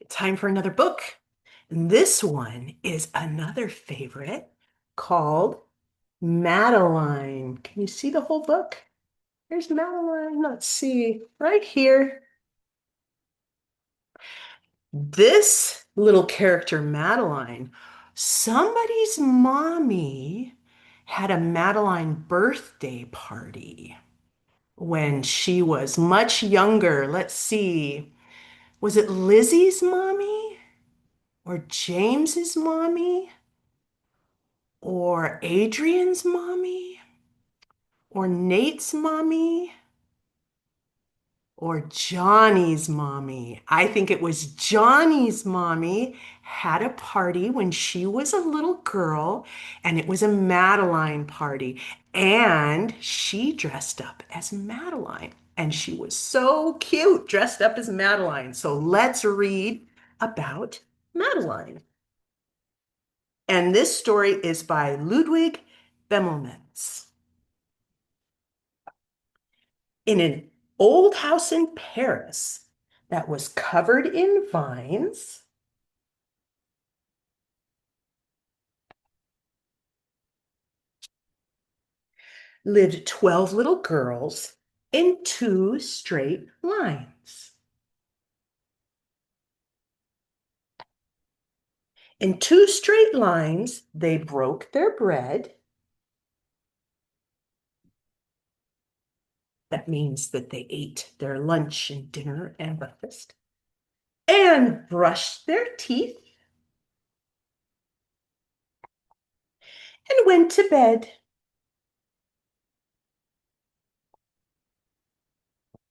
Time for another book. This one is another favorite called Madeline. Can you see the whole book? There's Madeline. Let's see, right here. This little character, Madeline, somebody's mommy had a Madeline birthday party when she was much younger. Let's see. Was it Lizzie's mommy or James's mommy? Or Adrian's mommy, or Nate's mommy, or Johnny's mommy. I think it was Johnny's mommy had a party when she was a little girl, and it was a Madeline party. And she dressed up as Madeline. And she was so cute, dressed up as Madeline. So let's read about Madeline. And this story is by Ludwig Bemelmans. In an old house in Paris that was covered in vines, lived 12 little girls in two straight lines. In two straight lines, they broke their bread. That means that they ate their lunch and dinner and breakfast and brushed their teeth and went to bed.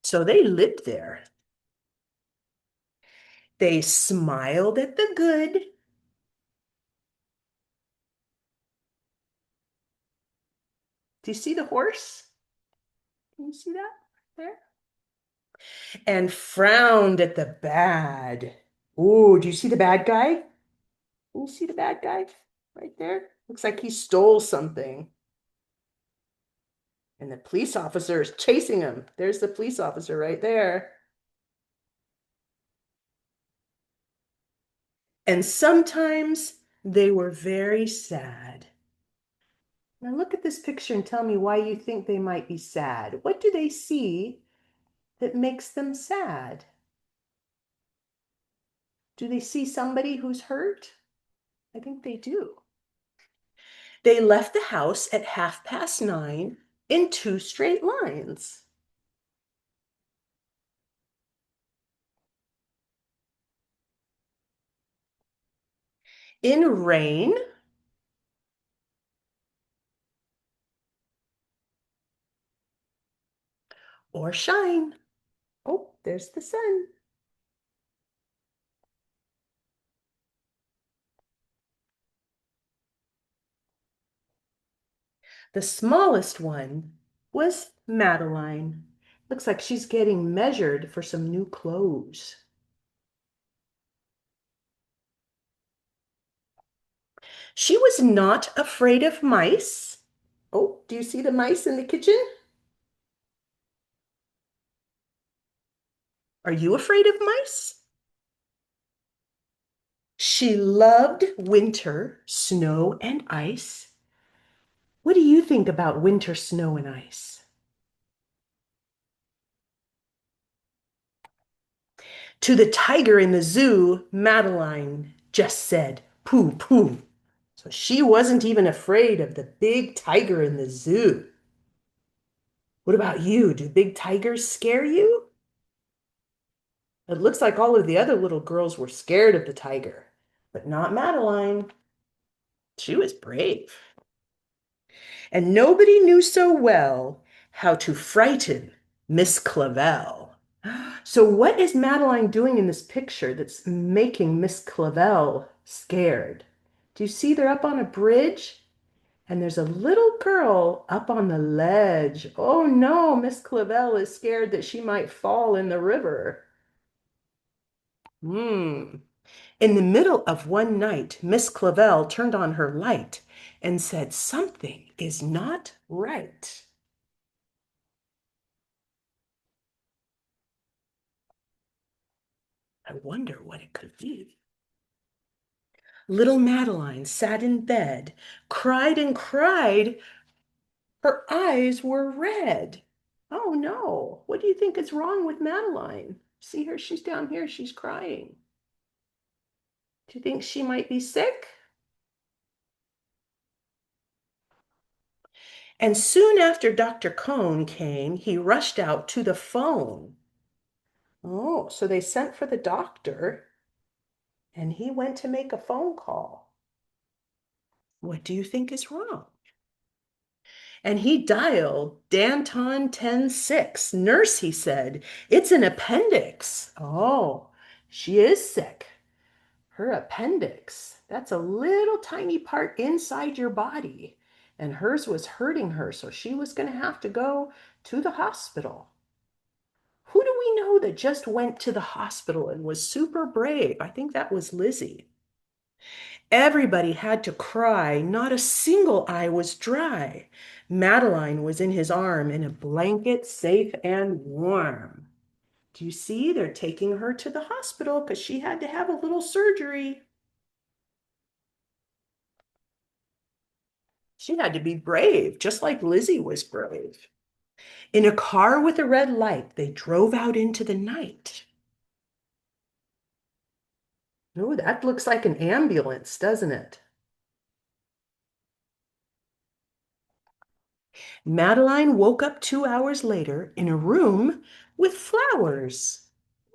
So they lived there. They smiled at the good. Do you see the horse? Can you see that there? And frowned at the bad. Oh, do you see the bad guy? Can you see the bad guy right there? Looks like he stole something. And the police officer is chasing him. There's the police officer right there. And sometimes they were very sad. Now look at this picture and tell me why you think they might be sad. What do they see that makes them sad? Do they see somebody who's hurt? I think they do. They left the house at 9:30 in two straight lines. In rain or shine. Oh, there's the sun. The smallest one was Madeline. Looks like she's getting measured for some new clothes. She was not afraid of mice. Oh, do you see the mice in the kitchen? Are you afraid of mice? She loved winter, snow, and ice. What do you think about winter, snow, and ice? To the tiger in the zoo, Madeline just said, "Pooh, pooh." So she wasn't even afraid of the big tiger in the zoo. What about you? Do big tigers scare you? It looks like all of the other little girls were scared of the tiger, but not Madeline. She was brave. And nobody knew so well how to frighten Miss Clavel. So what is Madeline doing in this picture that's making Miss Clavel scared? Do you see they're up on a bridge? And there's a little girl up on the ledge. Oh no, Miss Clavel is scared that she might fall in the river. Hmm. In the middle of one night, Miss Clavel turned on her light and said, "Something is not right." I wonder what it could be. Little Madeline sat in bed, cried and cried. Her eyes were red. Oh no, what do you think is wrong with Madeline? See her, she's down here, she's crying. Do you think she might be sick? And soon after Dr. Cone came, he rushed out to the phone. Oh, so they sent for the doctor and he went to make a phone call. What do you think is wrong? And he dialed Danton 106. Nurse, he said, it's an appendix. Oh, she is sick. Her appendix, that's a little tiny part inside your body. And hers was hurting her, so she was going to have to go to the hospital. Who do we know that just went to the hospital and was super brave? I think that was Lizzie. Everybody had to cry. Not a single eye was dry. Madeline was in his arm in a blanket, safe and warm. Do you see? They're taking her to the hospital because she had to have a little surgery. She had to be brave, just like Lizzie was brave. In a car with a red light, they drove out into the night. Oh, that looks like an ambulance, doesn't it? Madeline woke up 2 hours later in a room with flowers.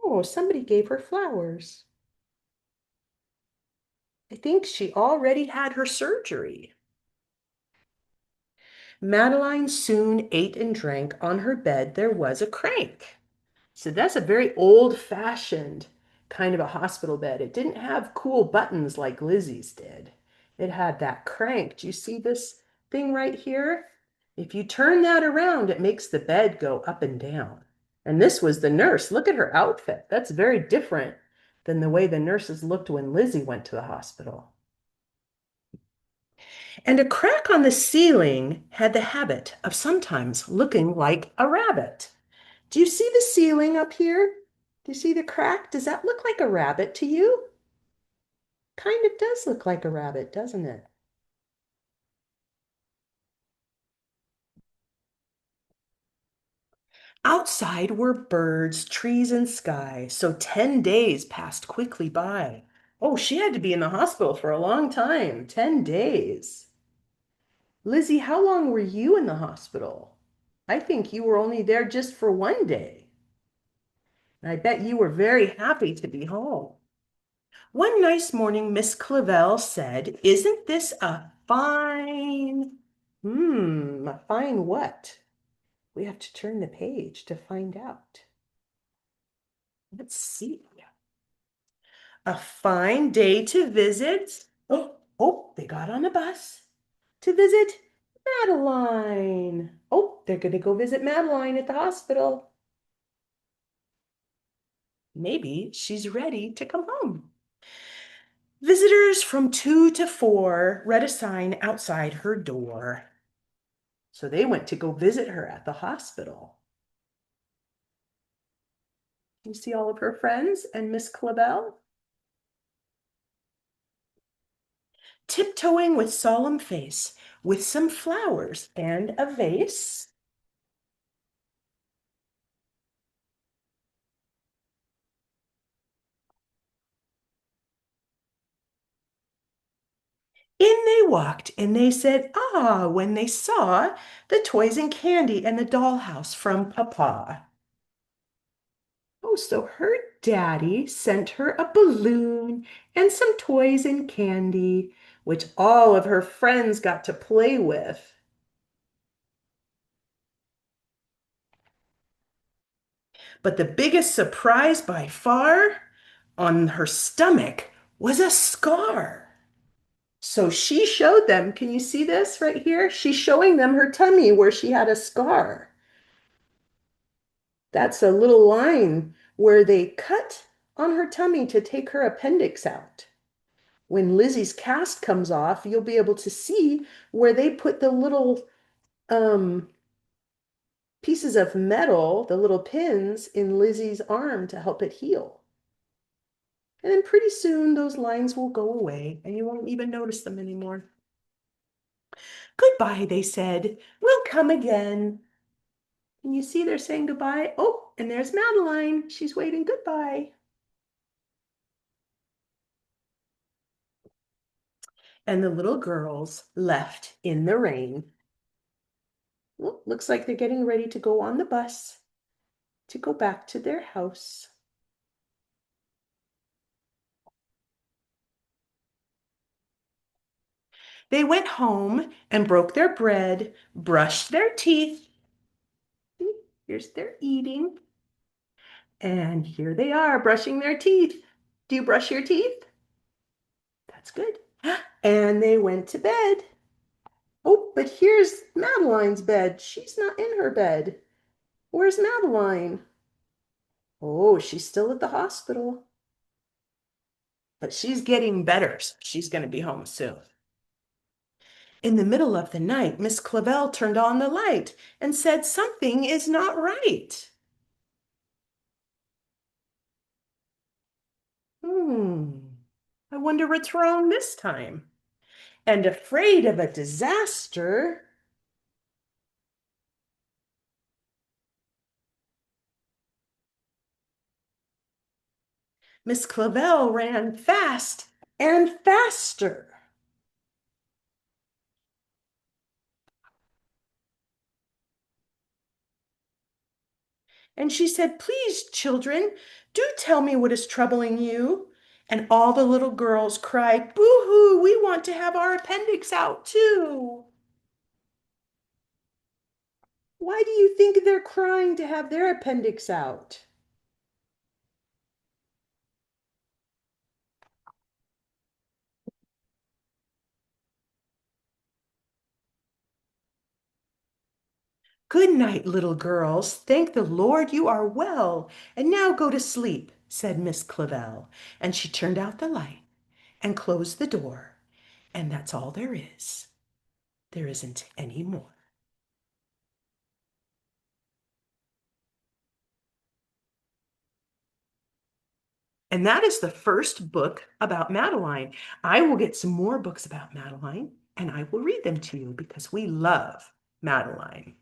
Oh, somebody gave her flowers. I think she already had her surgery. Madeline soon ate and drank. On her bed, there was a crank. So that's a very old-fashioned kind of a hospital bed. It didn't have cool buttons like Lizzie's did. It had that crank. Do you see this thing right here? If you turn that around, it makes the bed go up and down. And this was the nurse. Look at her outfit. That's very different than the way the nurses looked when Lizzie went to the hospital. And a crack on the ceiling had the habit of sometimes looking like a rabbit. Do you see the ceiling up here? Do you see the crack? Does that look like a rabbit to you? Kind of does look like a rabbit, doesn't it? Outside were birds, trees, and sky, so 10 days passed quickly by. Oh, she had to be in the hospital for a long time, 10 days. Lizzie, how long were you in the hospital? I think you were only there just for 1 day. And I bet you were very happy to be home. One nice morning, Miss Clavel said, isn't this a fine? A fine what? We have to turn the page to find out. Let's see. A fine day to visit. Oh, they got on a bus to visit Madeline. Oh, they're going to go visit Madeline at the hospital. Maybe she's ready to come home. Visitors from 2 to 4 read a sign outside her door. So they went to go visit her at the hospital. You see all of her friends and Miss Clabel? Tiptoeing with solemn face, with some flowers and a vase. In they walked, and they said, ah, when they saw the toys and candy and the dollhouse from Papa. Oh, so her daddy sent her a balloon and some toys and candy, which all of her friends got to play with. But the biggest surprise by far, on her stomach was a scar. So she showed them, can you see this right here? She's showing them her tummy where she had a scar. That's a little line where they cut on her tummy to take her appendix out. When Lizzie's cast comes off, you'll be able to see where they put the little um, pieces of metal, the little pins in Lizzie's arm to help it heal. And then pretty soon those lines will go away and you won't even notice them anymore. Goodbye, they said. We'll come again. And you see they're saying goodbye. Oh, and there's Madeline. She's waving goodbye. And the little girls left in the rain. Well, looks like they're getting ready to go on the bus to go back to their house. They went home and broke their bread, brushed their teeth. Here's their eating. And here they are brushing their teeth. Do you brush your teeth? That's good. And they went to bed. Oh, but here's Madeline's bed. She's not in her bed. Where's Madeline? Oh, she's still at the hospital. But she's getting better, so she's going to be home soon. In the middle of the night, Miss Clavel turned on the light and said something is not right. Hmm, I wonder what's wrong this time. And afraid of a disaster, Miss Clavel ran fast and faster. And she said, please, children, do tell me what is troubling you. And all the little girls cried, boo-hoo, we want to have our appendix out too. Why do you think they're crying to have their appendix out? Good night, little girls. Thank the Lord you are well. And now go to sleep, said Miss Clavel. And she turned out the light and closed the door. And that's all there is. There isn't any more. And that is the first book about Madeline. I will get some more books about Madeline and I will read them to you because we love Madeline.